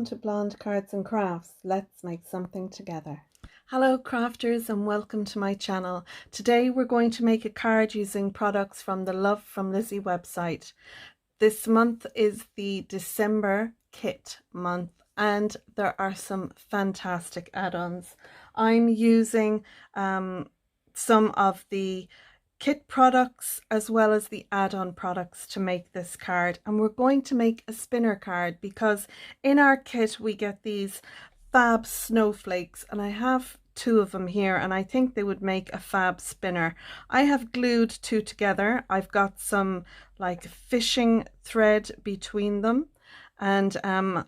Welcome to Blonde Cards and Crafts. Let's make something together. Hello crafters and welcome to my channel. Today we're going to make a card using products from the Love from Lizi website. This month is the December kit month and there are some fantastic add-ons. I'm using some of the kit products as well as the add-on products to make this card, and we're going to make a spinner card because in our kit we get these fab snowflakes, and I have two of them here and I think they would make a fab spinner. I have glued two together. I've got some like fishing thread between them, and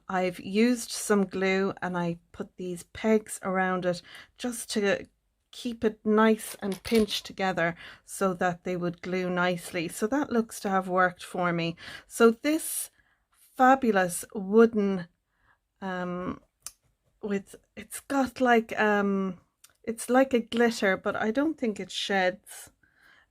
I've used some glue and I put these pegs around it just to keep it nice and pinched together so that they would glue nicely. So that looks to have worked for me. So this fabulous wooden it's got like it's like a glitter, but I don't think it sheds,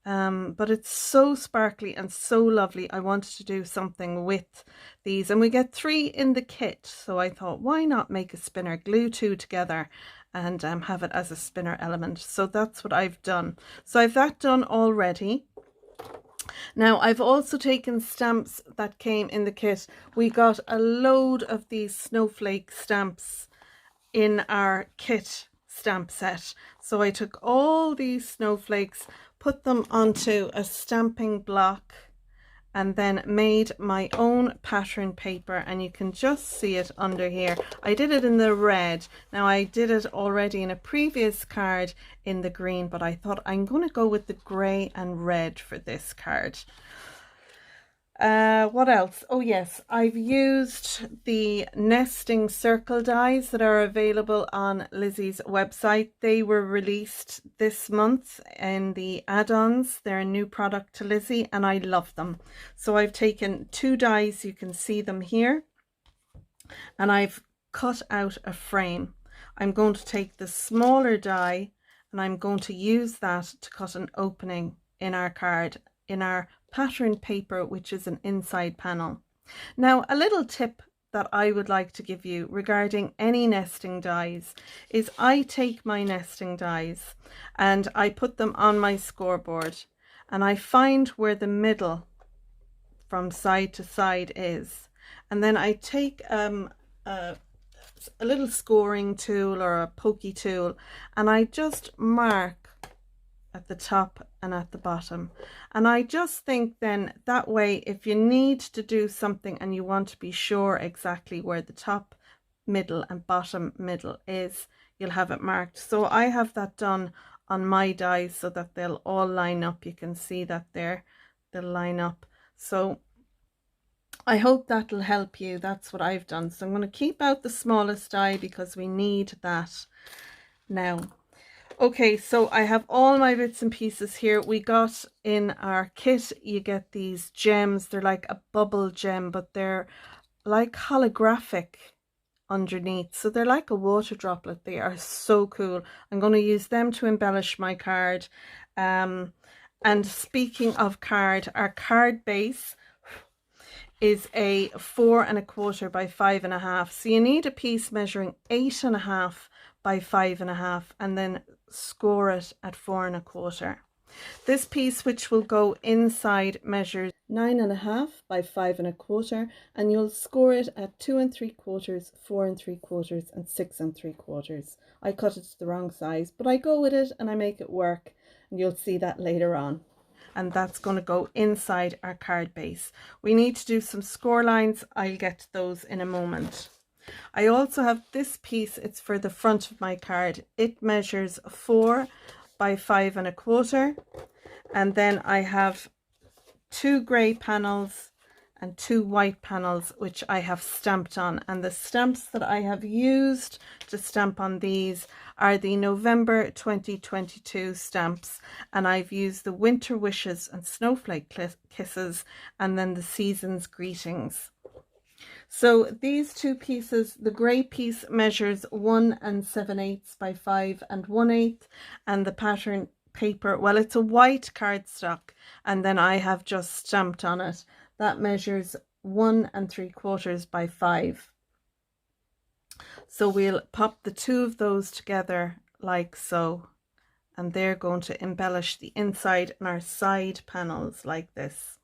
but it's so sparkly and so lovely. I wanted to do something with these, and we get 3 in the kit, so I thought why not make a spinner, glue 2 together and have it as a spinner element. So that's what I've done. So I've that done already. Now I've also taken stamps that came in the kit. We got a load of these snowflake stamps in our kit stamp set. So I took all these snowflakes, put them onto a stamping block, and then made my own pattern paper, and you can just see it under here. I did it in the red. Now I did it already in a previous card in the green, but I thought I'm going to go with the grey and red for this card. What else? Oh yes, I've used the nesting circle dies that are available on Lizi's website. They were released this month in the add-ons. They're a new product to Lizi and I love them. So I've taken 2 dies, you can see them here, and I've cut out a frame. I'm going to take the smaller die and I'm going to use that to cut an opening in our card, in our pattern paper, which is an inside panel. Now a little tip that I would like to give you regarding any nesting dies is I take my nesting dies and I put them on my scoreboard and I find where the middle from side to side is, and then I take a little scoring tool or a pokey tool and I just mark at the top and at the bottom, and I just think then that way if you need to do something and you want to be sure exactly where the top, middle and bottom middle is, you'll have it marked. So I have that done on my dies so that they'll all line up. You can see that there, they'll line up. So I hope that'll help you. That's what I've done. So I'm going to keep out the smallest die because we need that now. Okay, so I have all my bits and pieces here. We got in our kit, you get these gems. They're like a bubble gem, but they're like holographic underneath. So they're like a water droplet. They are so cool. I'm going to use them to embellish my card. And speaking of card, our card base is a 4 1/4 by 5 1/2. So you need a piece measuring 8 1/2 by 5 1/2 and then score it at 4 1/4. This piece, which will go inside, measures 9 1/2 by 5 1/4, and you'll score it at 2 3/4, 4 3/4 and 6 3/4. I cut it to the wrong size, but I go with it and I make it work, and you'll see that later on. And that's going to go inside our card base. We need to do some score lines. I'll get to those in a moment. I also have this piece. It's for the front of my card. It measures 4 by 5 1/4, and then I have 2 grey panels and 2 white panels which I have stamped on, and the stamps that I have used to stamp on these are the November 2022 stamps, and I've used the Winter Wishes and Snowflake Kisses and then the Season's Greetings. So these 2 pieces, the grey piece measures 1 7/8 by 5 1/8, and the pattern paper, well, it's a white cardstock, and then I have just stamped on it. That measures 1 3/4 by 5. So we'll pop the two of those together like so, and they're going to embellish the inside and our side panels like this.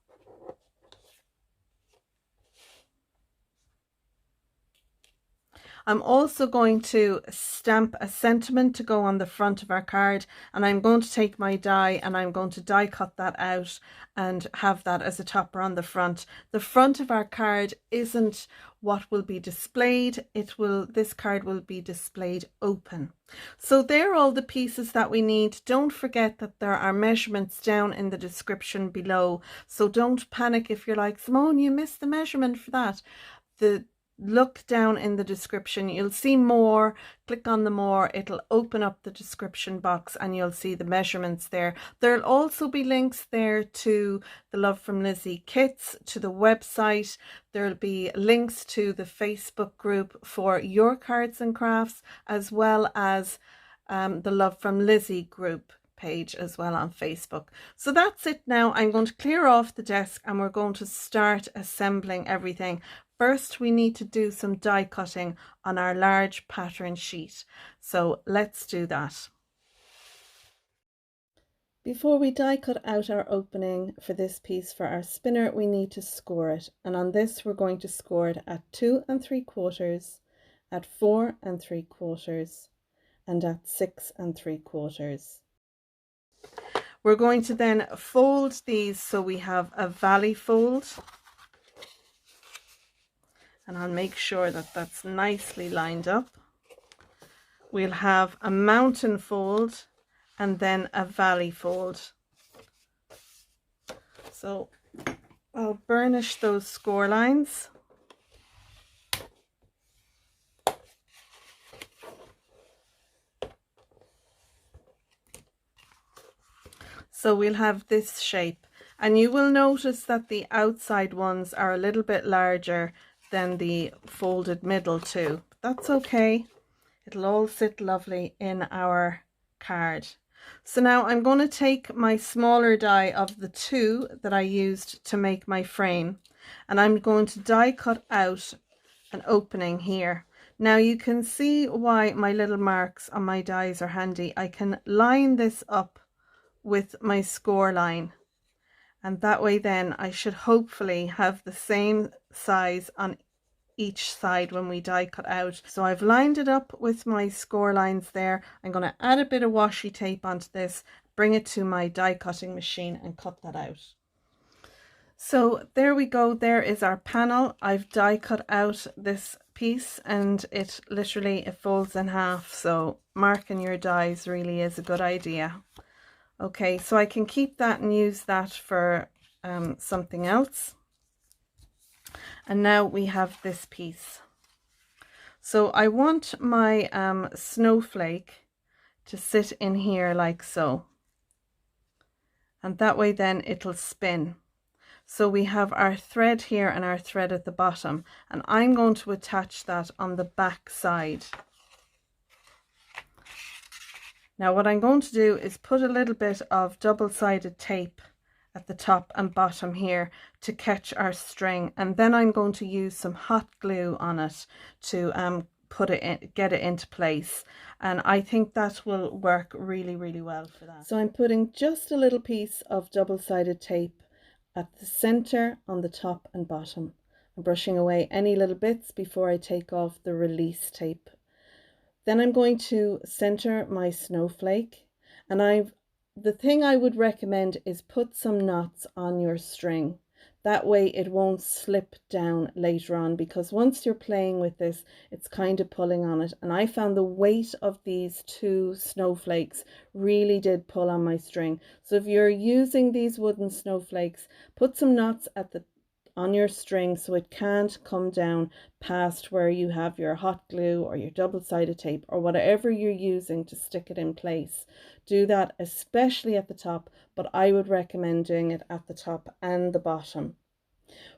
I'm also going to stamp a sentiment to go on the front of our card, and I'm going to take my die and I'm going to die cut that out and have that as a topper on the front. The front of our card isn't what will be displayed. This card will be displayed open. So there are all the pieces that we need. Don't forget that there are measurements down in the description below. So don't panic if you're like, Simone, you missed the measurement for that. Look down in the description, you'll see more. Click on the more, it'll open up the description box and you'll see the measurements there. There'll also be links there to the Love from Lizi kits, to the website. There'll be links to the Facebook group for your cards and crafts, as well as the Love from Lizi group page as well on Facebook. So that's it now. I'm going to clear off the desk and we're going to start assembling everything. First, we need to do some die cutting on our large pattern sheet. So let's do that. Before we die cut out our opening for this piece for our spinner, we need to score it. And on this, we're going to score it at 2 3/4, at 4 3/4, and at 6 3/4. We're going to then fold these so we have a valley fold. And I'll make sure that that's nicely lined up. We'll have a mountain fold and then a valley fold. So I'll burnish those score lines. So we'll have this shape, and you will notice that the outside ones are a little bit larger than the folded middle too. That's okay. It'll all sit lovely in our card. So now I'm going to take my smaller die of the two that I used to make my frame, and I'm going to die cut out an opening here. Now you can see why my little marks on my dies are handy. I can line this up with my score line, and that way then I should hopefully have the same size on each side when we die cut out. So I've lined it up with my score lines there. I'm going to add a bit of washi tape onto this, bring it to my die cutting machine and cut that out. So there we go, there is our panel. I've die cut out this piece and it folds in half, so marking your dies really is a good idea. Okay, so I can keep that and use that for something else. And now we have this piece. So I want my snowflake to sit in here like so. And that way then it'll spin. So we have our thread here and our thread at the bottom. And I'm going to attach that on the back side. Now what I'm going to do is put a little bit of double-sided tape at the top and bottom here to catch our string, and then I'm going to use some hot glue on it to put it in, get it into place, and I think that will work really well for that. So I'm putting just a little piece of double-sided tape at the center on the top and bottom. I'm brushing away any little bits before I take off the release tape. Then I'm going to center my snowflake, and the thing I would recommend is put some knots on your string. That way it won't slip down later on, because once you're playing with this, it's kind of pulling on it. And I found the weight of these two snowflakes really did pull on my string. So if you're using these wooden snowflakes, put some knots on your string so it can't come down past where you have your hot glue or your double-sided tape or whatever you're using to stick it in place. Do that especially at the top, but I would recommend doing it at the top and the bottom.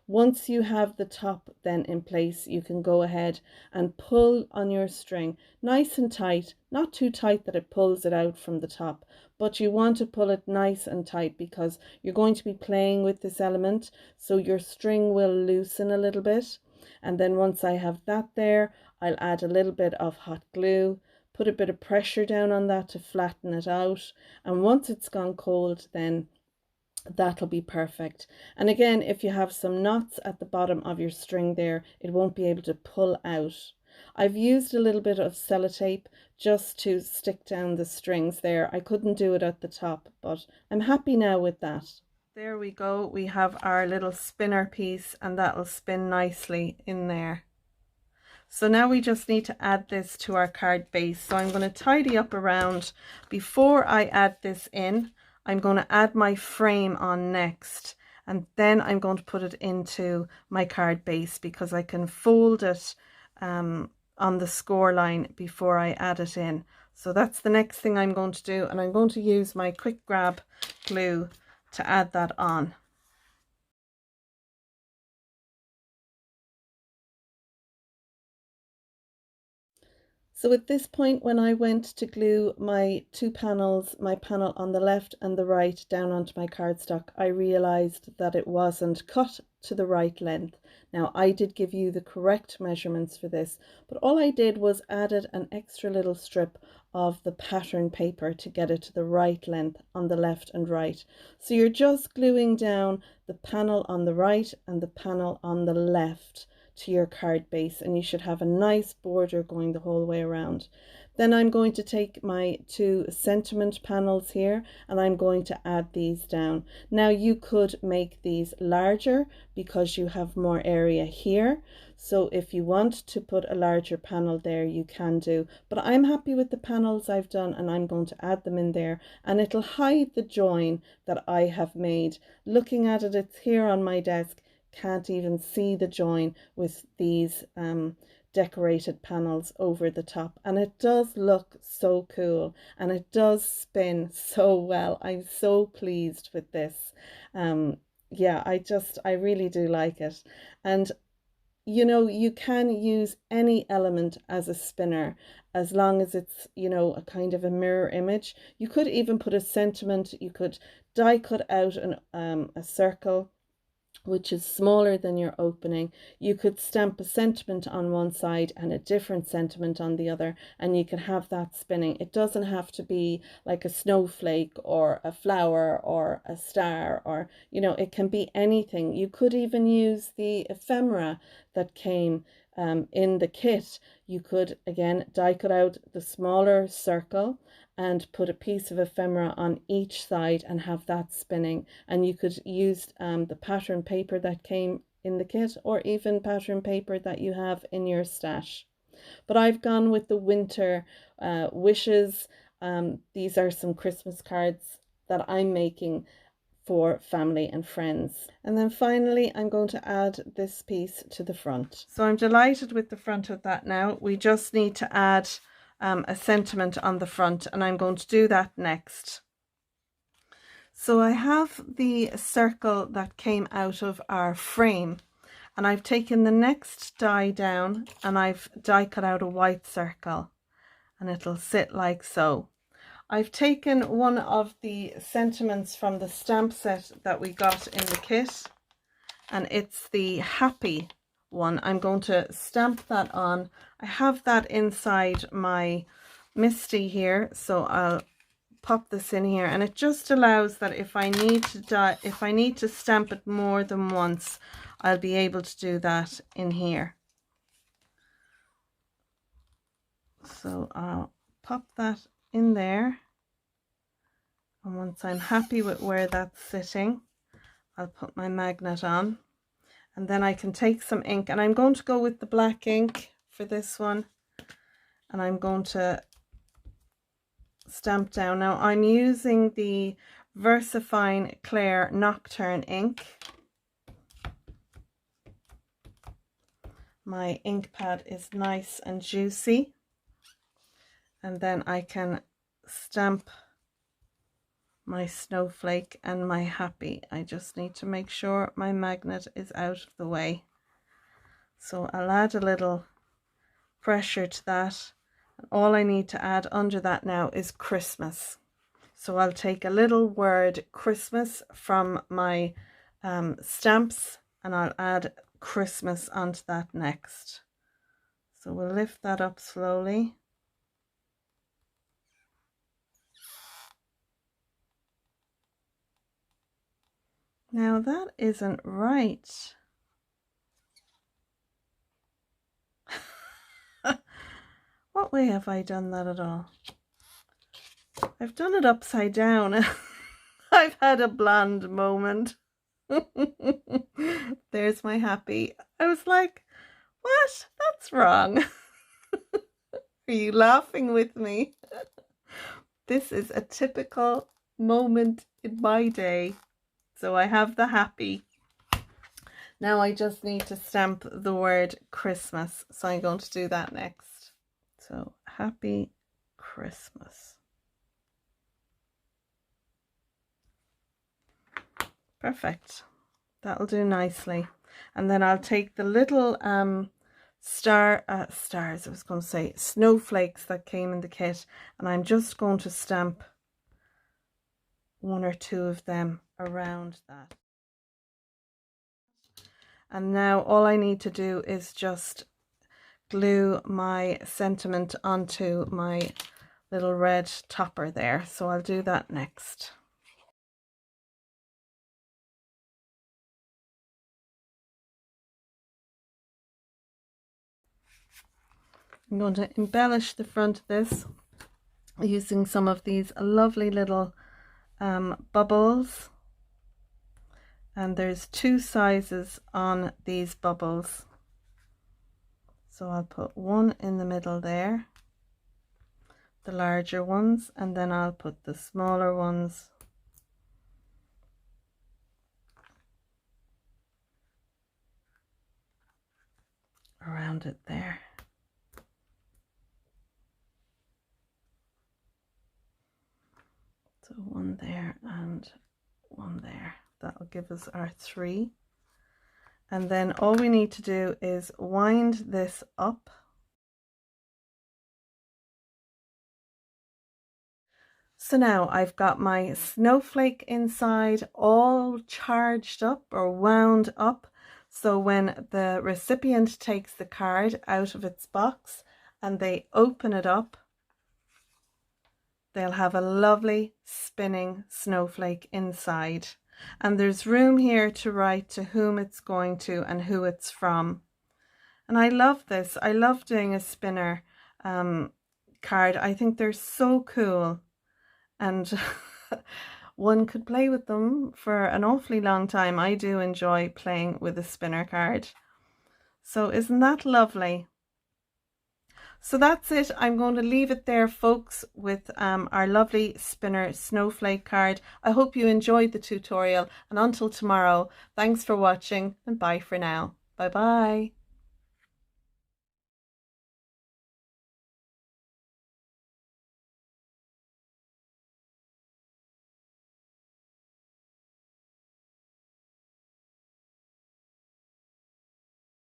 Once you have the top then in place, you can go ahead and pull on your string nice and tight, not too tight that it pulls it out from the top, but you want to pull it nice and tight because you're going to be playing with this element, so your string will loosen a little bit. And then once I have that there, I'll add a little bit of hot glue, put a bit of pressure down on that to flatten it out, and once it's gone cold, then that'll be perfect. And again, if you have some knots at the bottom of your string there, it won't be able to pull out. I've used a little bit of sellotape just to stick down the strings there. I couldn't do it at the top, but I'm happy now with that. There we go. We have our little spinner piece, and that'll spin nicely in there. So now we just need to add this to our card base. So I'm going to tidy up around. Before I add this in, I'm going to add my frame on next, and then I'm going to put it into my card base because I can fold it on the score line before I add it in. So that's the next thing I'm going to do, and I'm going to use my quick grab glue to add that on. So at this point, when I went to glue my two panels, my panel on the left and the right down onto my cardstock, I realized that it wasn't cut to the right length. Now I did give you the correct measurements for this, but all I did was added an extra little strip of the pattern paper to get it to the right length on the left and right. So you're just gluing down the panel on the right and the panel on the left to your card base, and you should have a nice border going the whole way around. Then I'm going to take my two sentiment panels here and I'm going to add these down. Now you could make these larger because you have more area here. So if you want to put a larger panel there, you can do. But I'm happy with the panels I've done, and I'm going to add them in there, and it'll hide the join that I have made. Looking at it, it's here on my desk. Can't even see the join with these decorated panels over the top, and it does look so cool and it does spin so well. I'm so pleased with this. Yeah, I really do like it. And you know, you can use any element as a spinner as long as it's, you know, a kind of a mirror image. You could even put a sentiment. You could die cut out a circle which is smaller than your opening. You could stamp a sentiment on one side and a different sentiment on the other, and you can have that spinning. It doesn't have to be like a snowflake or a flower or a star, or, you know, it can be anything. You could even use the ephemera that came in the kit. You could again die cut out the smaller circle and put a piece of ephemera on each side and have that spinning. And you could use the pattern paper that came in the kit, or even pattern paper that you have in your stash. But I've gone with the winter wishes. These are some Christmas cards that I'm making for family and friends. And then finally, I'm going to add this piece to the front. So I'm delighted with the front of that now. We just need to add a sentiment on the front, and I'm going to do that next. So I have the circle that came out of our frame, and I've taken the next die down and I've die cut out a white circle, and it'll sit like so. I've taken one of the sentiments from the stamp set that we got in the kit, and it's the happy one. I'm going to stamp that on. I have that inside my Misty here, so I'll pop this in here, and it just allows that if I need to stamp it more than once, I'll be able to do that in here. So I'll pop that in there, and once I'm happy with where that's sitting, I'll put my magnet on, and then I can take some ink, and I'm going to go with the black ink for this one, and I'm going to stamp down. Now I'm using the VersaFine Clair Nocturne ink. My ink pad is nice and juicy, and then I can stamp my snowflake and my happy. I just need to make sure my magnet is out of the way. So I'll add a little pressure to that, and all I need to add under that now is Christmas. So I'll take a little word Christmas from my stamps, and I'll add Christmas onto that next. So we'll lift that up slowly. Now that isn't right. What way have I done that at all? I've done it upside down. I've had a blonde moment. There's my happy. I was like, what? That's wrong. Are you laughing with me? This is a typical moment in my day. So I have the happy. Now I just need to stamp the word Christmas. So I'm going to do that next. So happy Christmas. Perfect. That'll do nicely. And then I'll take the little stars, I was going to say snowflakes that came in the kit, and I'm just going to stamp one or two of them around that. And now all I need to do is just glue my sentiment onto my little red topper there. So I'll do that next. I'm going to embellish the front of this using some of these lovely little bubbles, and there's 2 sizes on these bubbles, so I'll put one in the middle there, the larger ones, and then I'll put the smaller ones around it there. So one there and one there. That'll give us our 3. And then all we need to do is wind this up. So now I've got my snowflake inside all charged up or wound up. So when the recipient takes the card out of its box and they open it up, they'll have a lovely spinning snowflake inside. And there's room here to write to whom it's going to and who it's from. And I love this. I love doing a spinner card. I think they're so cool. And one could play with them for an awfully long time. I do enjoy playing with a spinner card. So isn't that lovely? So that's it. I'm going to leave it there, folks, with our lovely spinner snowflake card. I hope you enjoyed the tutorial, and until tomorrow, thanks for watching and bye for now. Bye bye.